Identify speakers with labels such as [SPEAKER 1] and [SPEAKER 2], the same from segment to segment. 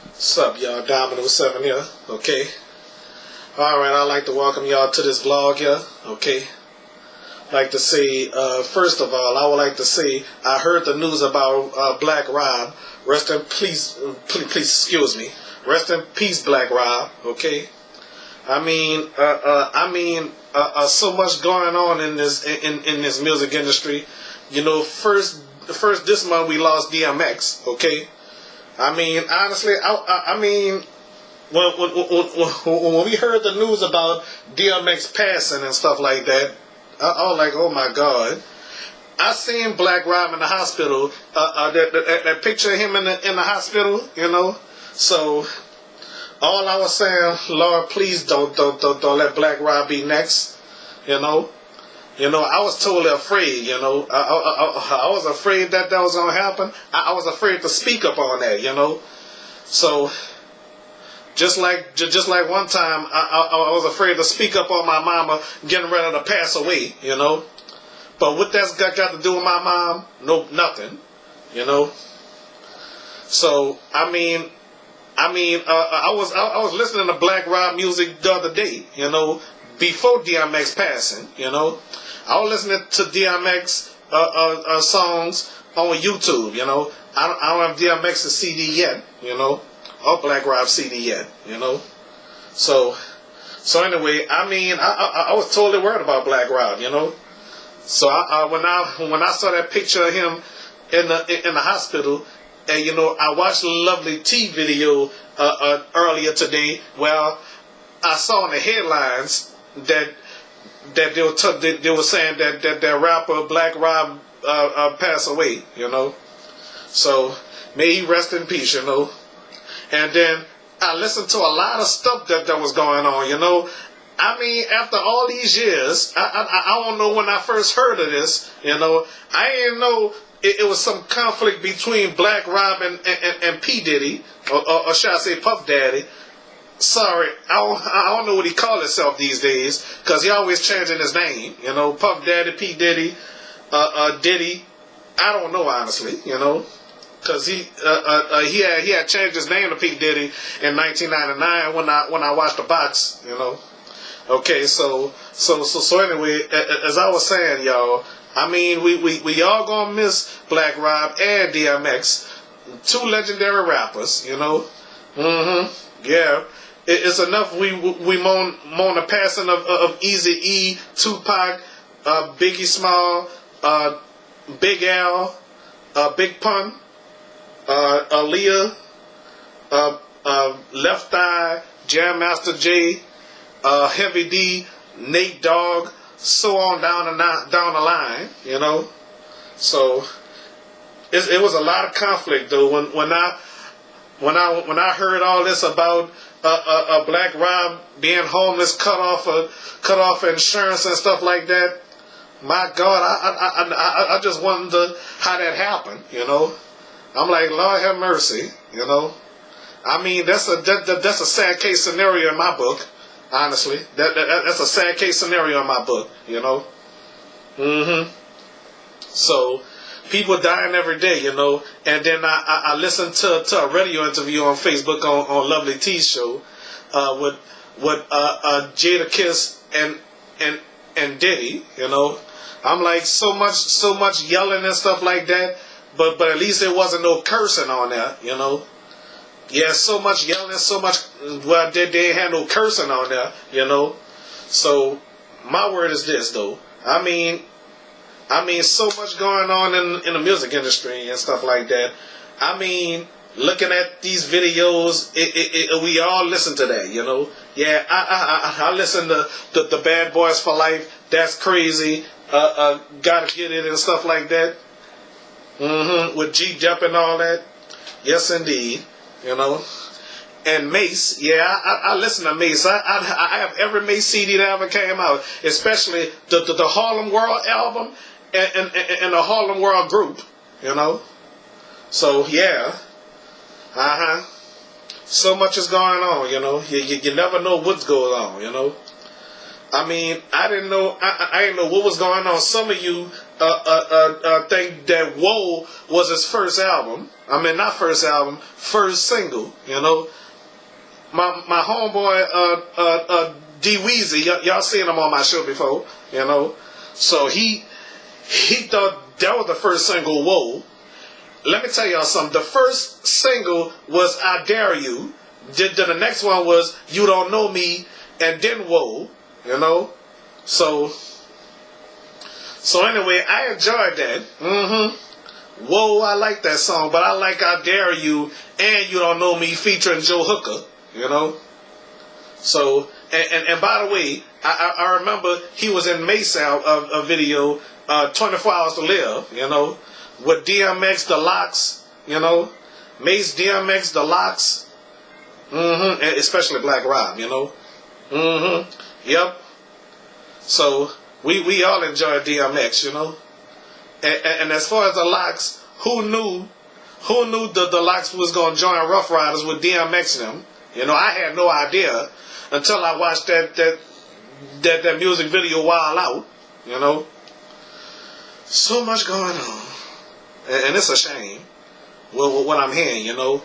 [SPEAKER 1] What's up, y'all? Dominoes 7 here. Okay. Alright, I'd like to welcome y'all to this vlog here. Okay. Like to say, first of all, I would like to say, I heard the news about Black Rob. Rest in peace, please excuse me. Rest in peace, Black Rob. Okay. So much going on in this music industry. You know, first this month we lost DMX. Okay. I mean, honestly, when we heard the news about DMX passing and stuff like that, I was like, oh my God. I seen Black Rob in the hospital. That picture of him in the hospital, you know. So all I was saying, Lord, please don't let Black Rob be next, you know. You know, I was totally afraid, you know. I was afraid that was going to happen. I was afraid to speak up on that, you know. So, just like one time, I was afraid to speak up on my mama getting ready to pass away, you know. But what that's got to do with my mom? No, nothing, you know. So, I was listening to Black Rob music the other day, you know, before DMX passing, you know. I was listening to DMX songs on YouTube, you know. I don't have DMX's CD yet, you know, or Black Rob CD yet, you know. So anyway, I was totally worried about Black Rob, you know. So when I saw that picture of him in the hospital, and you know, I watched a Lovely T video earlier today. Well, I saw in the headlines that they were saying that rapper Black Rob passed away, you know. So may he rest in peace, you know. And then I listened to a lot of stuff that was going on, you know. I mean, after all these years, I don't know when I first heard of this, you know. I didn't know it was some conflict between Black Rob and P. Diddy, or should I say Puff Daddy. Sorry, I don't know what he called himself these days, because he always changing his name, you know, Puff Daddy, P. Diddy, Diddy, I don't know honestly, you know, because he had changed his name to P. Diddy in 1999 when I watched the box, you know. Okay, so anyway, as I was saying, y'all, I mean, we all gonna miss Black Rob and DMX, two legendary rappers, you know. Yeah. It's enough we moan the passing of Eazy-E, Tupac, Biggie Small, Big Al, Big Pun, Aaliyah, Left Eye, Jam Master Jay, Heavy D, Nate Dogg, so on down the line, you know. So it was a lot of conflict though when I heard all this about Black Rob being homeless, cut off insurance and stuff like that. My God, I just wonder how that happened. You know, I'm like, Lord have mercy. You know, I mean that's a sad case scenario in my book. Honestly, that's a sad case scenario in my book. You know. So people dying every day, you know. And then I listened to a radio interview on Facebook on Lovely T's show with Jada Kiss and Diddy, you know. I'm like, so much yelling and stuff like that, but at least there wasn't no cursing on there, you know. Yeah, so much yelling, so much, well, they ain't had no cursing on there, you know. So my word is this though. I mean, so much going on in the music industry and stuff like that. I mean, looking at these videos, we all listen to that, you know. Yeah, I listen to the Bad Boys for Life. That's crazy. Gotta Get It and stuff like that. With G-Dep and all that. Yes, indeed. You know. And Mace, yeah, I listen to Mace. I have every Mace CD that ever came out, especially the Harlem World album. And the Harlem World group, you know. So yeah, so much is going on, you know. You never know what's going on, you know. I mean, I didn't know what was going on. Some of you think that Whoa was his first album. I mean, not first album, first single. You know, my homeboy D Weezy, y'all seen him on my show before. You know, so he thought that was the first single. Whoa. Let me tell y'all something. The first single was I Dare You. The next one was You Don't Know Me, and then Whoa. You know, so anyway, I enjoyed that. Whoa, I like that song, but I like I Dare You and You Don't Know Me featuring Joe Hooker, you know. So, and by the way, I remember he was in Mesa, a video, 24 Hours to Live, you know, with DMX, The Locks, you know, Mace, DMX, The Locks, and especially Black Rob, you know. Yep. So, we all enjoy DMX, you know. And as far as the Locks, who knew that the Locks was going to join Rough Riders with DMX and them? You know, I had no idea until I watched that music video Wild Out, you know. So much going on. And it's a shame what I'm hearing, you know,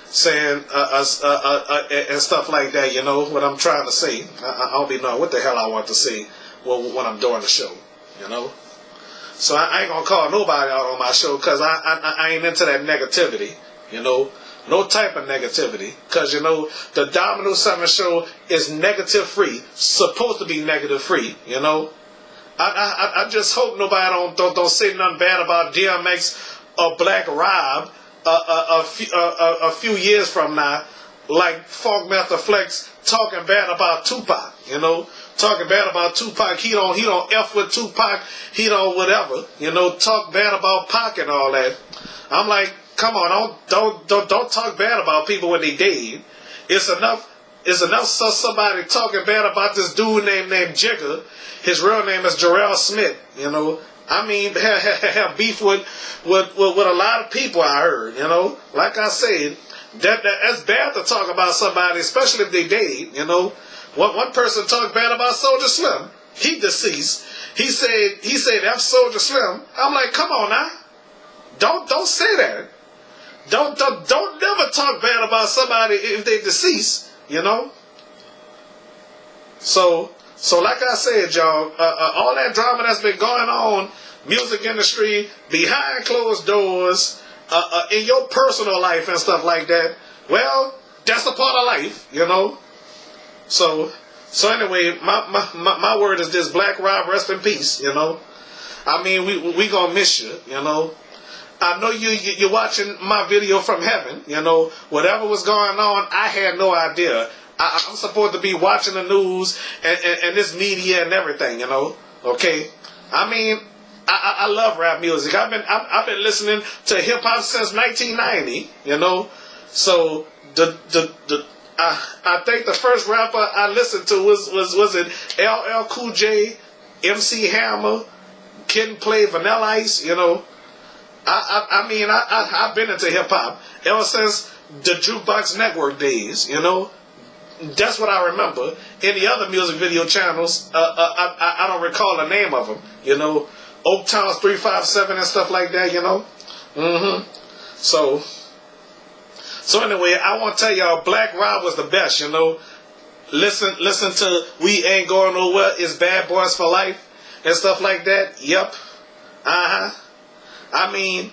[SPEAKER 1] saying and stuff like that, you know, what I'm trying to say. I don't be knowing what the hell I want to say when I'm doing the show, you know. So I ain't gonna call nobody out on my show because I ain't into that negativity, you know. No type of negativity. Because, you know, the Domino 7 show is negative free. Supposed to be negative free, you know. I just hope nobody don't say nothing bad about DMX or Black Rob a few years from now, like Funk Master Flex talking bad about Tupac, you know. Talking bad about Tupac, he don't F with Tupac, he don't whatever, you know, talk bad about Pac and all that. I'm like, come on, don't talk bad about people when they dead. It's enough so somebody talking bad about this dude named Jigger. His real name is Jarrell Smith, you know. I mean, have beef with a lot of people, I heard, you know. Like I said, that's bad to talk about somebody, especially if they dead, you know. One person talked bad about Soulja Slim. He deceased. He said F Soulja Slim. I'm like, come on now. Don't say that. Don't never talk bad about somebody if they deceased, you know. So like I said, y'all, all that drama that's been going on, music industry, behind closed doors, in your personal life and stuff like that, well, that's a part of life, you know. So anyway, my word is this: Black Rob, rest in peace. You know, I mean, we gonna miss you. You know, I know you're watching my video from heaven. You know, whatever was going on, I had no idea. I'm supposed to be watching the news and this media and everything. You know, okay. I mean, I love rap music. I've been listening to hip hop since 1990. You know, so I think the first rapper I listened to was it LL Cool J, MC Hammer, Kid and Play, Vanilla Ice, you know. I mean, I've been into hip hop ever since the Jukebox Network days, you know. That's what I remember. Any other music video channels, I don't recall the name of them, you know. Oak Towns 357 and stuff like that, you know. So anyway, I want to tell y'all, Black Rob was the best, you know. Listen to We Ain't Going Nowhere, It's Bad Boys for Life, and stuff like that. Yep. I mean,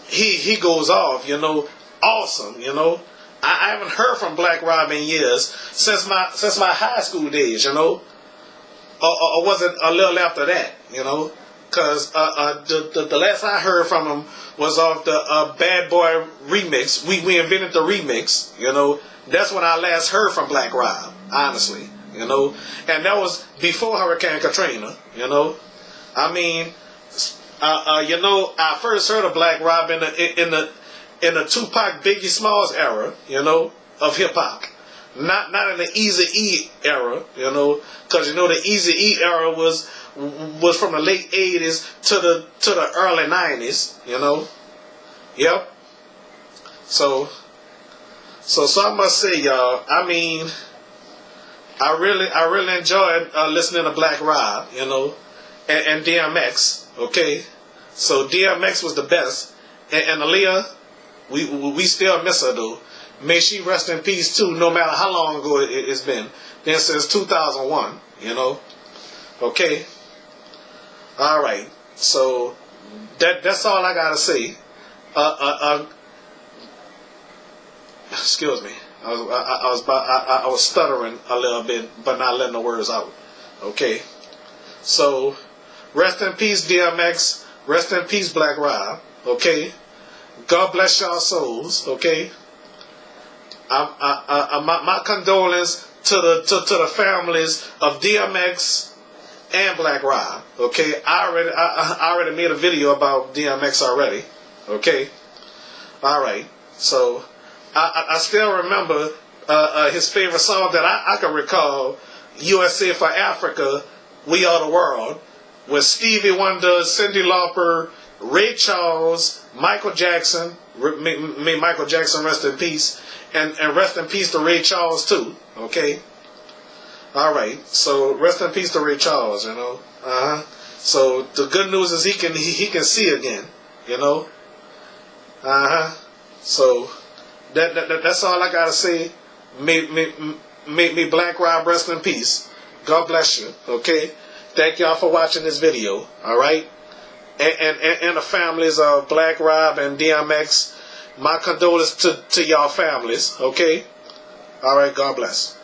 [SPEAKER 1] he goes off, you know. Awesome, you know. I haven't heard from Black Rob in years, since my high school days, you know. Or was it a little after that, you know? Because the last I heard from him was off the Bad Boy remix. We invented the remix, you know. That's when I last heard from Black Rob, honestly, you know. And that was before Hurricane Katrina, you know. I mean, you know, I first heard of Black Rob in the Tupac Biggie Smalls era, you know, of hip hop. Not in the Eazy-E era, you know, because you know the Eazy-E era was from the late 80s to the early 90s, you know. Yep. So I must say, y'all, I mean, I really enjoyed listening to Black Rob, you know, and DMX, Okay, so DMX was the best, and Aaliyah, we still miss her though. May she rest in peace too. No matter how long ago it's been, then since 2001, you know. Okay. All right. So that's all I gotta say. Excuse me. I was stuttering a little bit, but not letting the words out. Okay. So rest in peace, DMX. Rest in peace, Black Rob. Okay. God bless y'all souls. Okay. My condolence to the families of DMX and Black Rob. Okay. I already made a video about DMX already. Okay. All right. So I still remember his favorite song that I can recall, USA for Africa, We Are the World, with Stevie Wonder, Cyndi Lauper, Ray Charles, Michael Jackson, may Michael Jackson rest in peace, and rest in peace to Ray Charles too, okay? All right, so rest in peace to Ray Charles, you know. So the good news is he can see again, you know. So that's all I gotta say. May Black Rob rest in peace. God bless you. Okay. Thank y'all for watching this video. All right. And the families of Black Rob and DMX. My condolences to y'all families. Okay. All right. God bless.